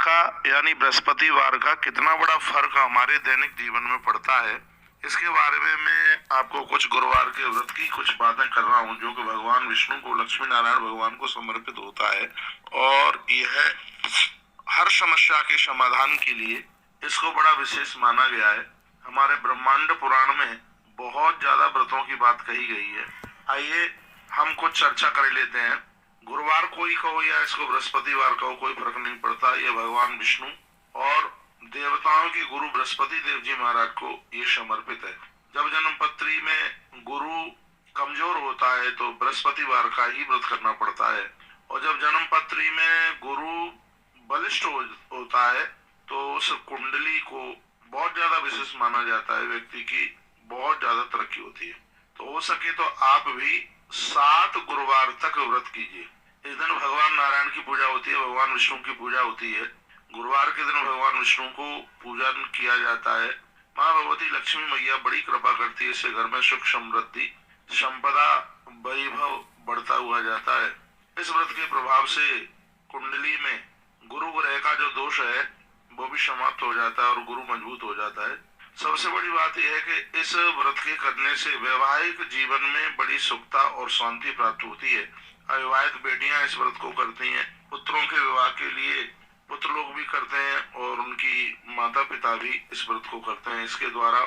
का यानी बृहस्पतिवार का कितना बड़ा फर्क हमारे दैनिक जीवन में पड़ता है, इसके बारे में मैं आपको कुछ गुरुवार के व्रत की कुछ बातें कर रहा हूँ, जो कि भगवान विष्णु को, लक्ष्मी नारायण भगवान को समर्पित होता है। और यह हर समस्या के समाधान के लिए इसको बड़ा विशेष माना गया है। हमारे ब्रह्मांड पुराण में बहुत ज्यादा व्रतों की बात कही गई है। आइए हम कुछ चर्चा कर लेते हैं। गुरुवार कोई कहो या इसको बृहस्पतिवार कहो, कोई फर्क नहीं पड़ता। ये भगवान विष्णु और देवताओं के गुरु बृहस्पति देव जी महाराज को ये समर्पित है। जब जन्म पत्री में गुरु कमजोर होता है तो बृहस्पतिवार का ही व्रत करना पड़ता है, और जब जन्म पत्री में गुरु बलिष्ठ होता है तो उस कुंडली को बहुत ज्यादा विशेष माना जाता है, व्यक्ति की बहुत ज्यादा तरक्की होती है। तो हो सके तो आप भी 7 गुरुवार तक व्रत कीजिए। इस दिन भगवान नारायण की पूजा होती है, भगवान विष्णु की पूजा होती है। गुरुवार के दिन भगवान विष्णु को पूजन किया जाता है। माँ भगवती लक्ष्मी मैया बड़ी कृपा करती है, इससे घर में सुख समृद्धि संपदा वैभव बढ़ता हुआ जाता है। इस व्रत के प्रभाव से कुंडली में गुरु ग्रह का जो दोष है वो भी समाप्त हो जाता है और गुरु मजबूत हो जाता है। सबसे बड़ी बात यह है कि इस व्रत के करने से वैवाहिक जीवन में बड़ी सुखता और शांति प्राप्त होती है। अविवाहित बेटियां इस व्रत को करती हैं, पुत्रों के विवाह के लिए पुत्र लोग भी करते हैं और उनकी माता पिता भी इस व्रत को करते हैं। इसके द्वारा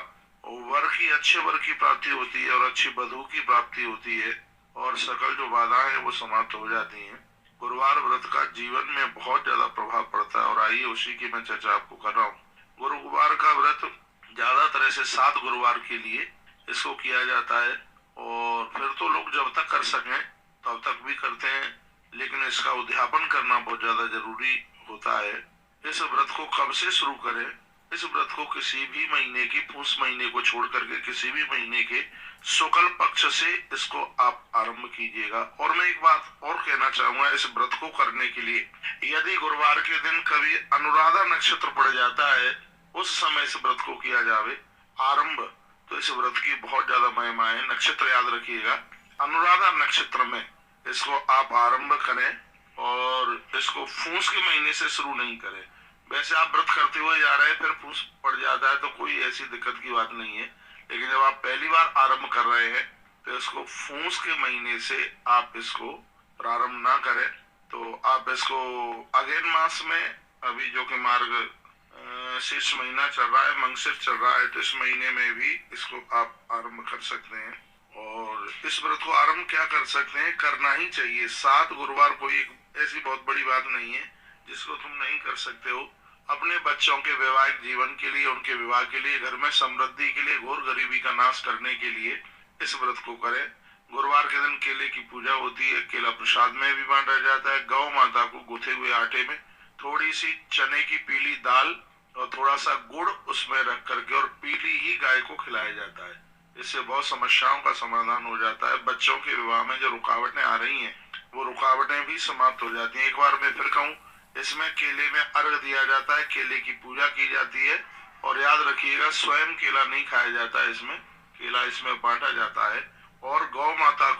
अच्छे वर की प्राप्ति होती है और अच्छी वधू की प्राप्ति होती है, और सकल जो बाधाएं हैं वो समाप्त हो जाती हैं। गुरुवार व्रत का जीवन में बहुत ज्यादा प्रभाव पड़ता है, और आइए उसी की मैं चर्चा आपको कर रहा हूँ। गुरुवार का व्रत ज्यादा तरह से 7 गुरुवार के लिए इसको किया जाता है, और फिर तो लोग जब तक कर सकें तब तक भी करते हैं, लेकिन इसका उद्यापन करना बहुत ज्यादा जरूरी होता है। इस व्रत को कब से शुरू करें? इस व्रत को किसी भी महीने की, पूस महीने को छोड़ करके किसी भी महीने के शुक्ल पक्ष से इसको आप आरंभ कीजिएगा। और मैं एक बात और कहना चाहूंगा, इस व्रत को करने के लिए यदि गुरुवार के दिन कभी अनुराधा नक्षत्र पड़ जाता है, उस समय इस व्रत को किया जावे आरंभ, तो इस व्रत की बहुत ज्यादा महिमा है। नक्षत्र याद रखिएगा, अनुराधा नक्षत्र में इसको आप आरंभ करें, और इसको फूस के महीने से शुरू नहीं करें। वैसे आप व्रत करते हुए जा रहे हैं, फिर फूस पड़ जाता है तो कोई ऐसी दिक्कत की बात नहीं है, लेकिन जब आप पहली बार आरंभ कर रहे हैं तो इसको फूस के महीने से आप इसको प्रारंभ ना करें। तो आप इसको अगेन मास में, अभी जो कि मार्ग शीर्ष महीना चल रहा है, मंगसिर चल रहा है, तो इस महीने में भी इसको आप आरंभ कर सकते हैं। और इस व्रत को आरंभ क्या कर सकते हैं, करना ही चाहिए। 7 गुरुवार कोई एक ऐसी बहुत बड़ी बात नहीं है जिसको तुम नहीं कर सकते हो। अपने बच्चों के वैवाहिक जीवन के लिए, उनके विवाह के लिए, घर में समृद्धि के लिए, घोर गरीबी का नाश करने के लिए इस व्रत को करें। गुरुवार के दिन केले की पूजा होती है, केला प्रसाद में भी बांटा जाता है। गौ माता को गुथे हुए आटे में थोड़ी सी चने की पीली दाल और थोड़ा सा गुड़ उसमें रख करके और पीली ही गाय को खिलाया जाता है। इससे बहुत समस्याओं का समाधान हो जाता है। बच्चों के विवाह में जो रुकावटें आ रही हैं वो रुकावटें भी समाप्त हो जाती हैं। एक बार मैं फिर कहूँ, इसमें केले में अर्घ दिया जाता है, केले की पूजा की जाती है, और याद रखिएगा स्वयं केला नहीं खाया जाता है, इसमें केला इसमें बांटा जाता है। और गौ माता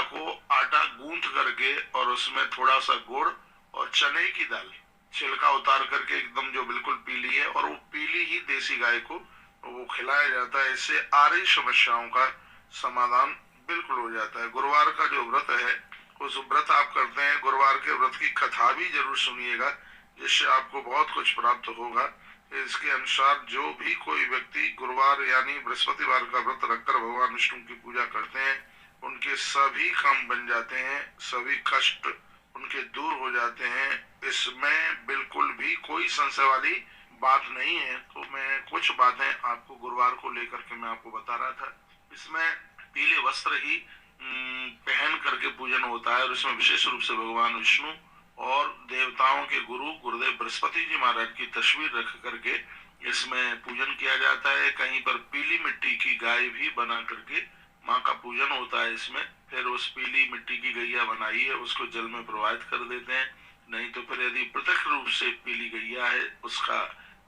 को आटा गूंथ करके और उसमें थोड़ा सा गुड़ और चने की दाल छिलका उतार करके एकदम जो बिल्कुल पीली है, और वो पीली ही देसी गाय को वो खिलाया जाता है। इससे आ रही समस्याओं का समाधान बिल्कुल हो जाता है। गुरुवार का जो व्रत है, उस व्रत आप करते हैं, गुरुवार के व्रत की कथा भी जरूर सुनिएगा, जिससे आपको बहुत कुछ प्राप्त होगा। इसके अनुसार जो भी कोई व्यक्ति गुरुवार यानी बृहस्पतिवार का व्रत रखकर भगवान विष्णु की पूजा करते हैं, उनके सभी काम बन जाते हैं, सभी कष्ट उनके दूर हो जाते हैं। इसमें बिल्कुल भी कोई संशय वाली बात नहीं है। तो मैं कुछ बातें आपको गुरुवार को लेकर के मैं आपको बता रहा था। इसमें पीले वस्त्र ही पहन करके पूजन होता है, और इसमें विशेष रूप से भगवान विष्णु और देवताओं के गुरु गुरुदेव बृहस्पति जी महाराज की तस्वीर रख करके इसमें पूजन किया जाता है। कहीं पर पीली मिट्टी की गाय भी बना करके माँ का पूजन होता है इसमें। फिर उस पीली मिट्टी की गैया बनाई है उसको जल में प्रवाहित कर देते हैं, नहीं तो फिर यदि प्रत्यक्ष रूप से पीली गैया है उसका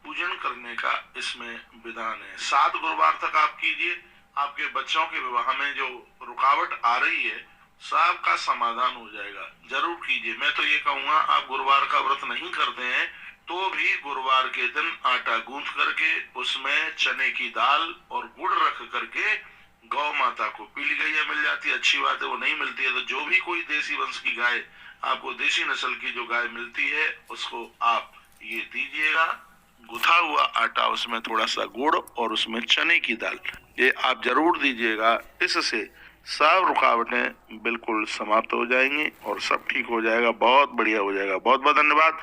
पूजन करने का इसमें विधान है। 7 गुरुवार तक आप कीजिए। आपके बच्चों के विवाह में जो रुकावट आ रही है सब का समाधान हो जाएगा। जरूर कीजिए। मैं तो ये कहूंगा, आप गुरुवार का व्रत नहीं करते हैं तो भी गुरुवार के दिन आटा गूंथ करके उसमें चने की दाल और गुड़ रख करके गौ माता को, पीली गैया मिल जाती है, अच्छी बात है, वो नहीं मिलती है तो जो भी कोई देसी वंश की गाय, आपको देसी नस्ल की जो गाय मिलती है उसको आप ये दीजिएगा। गुथा हुआ आटा, उसमें थोड़ा सा गुड़ और उसमें चने की दाल, ये आप जरूर दीजिएगा। इससे सब रुकावटें बिल्कुल समाप्त हो जाएंगी और सब ठीक हो जाएगा, बहुत बढ़िया हो जाएगा। बहुत बहुत धन्यवाद।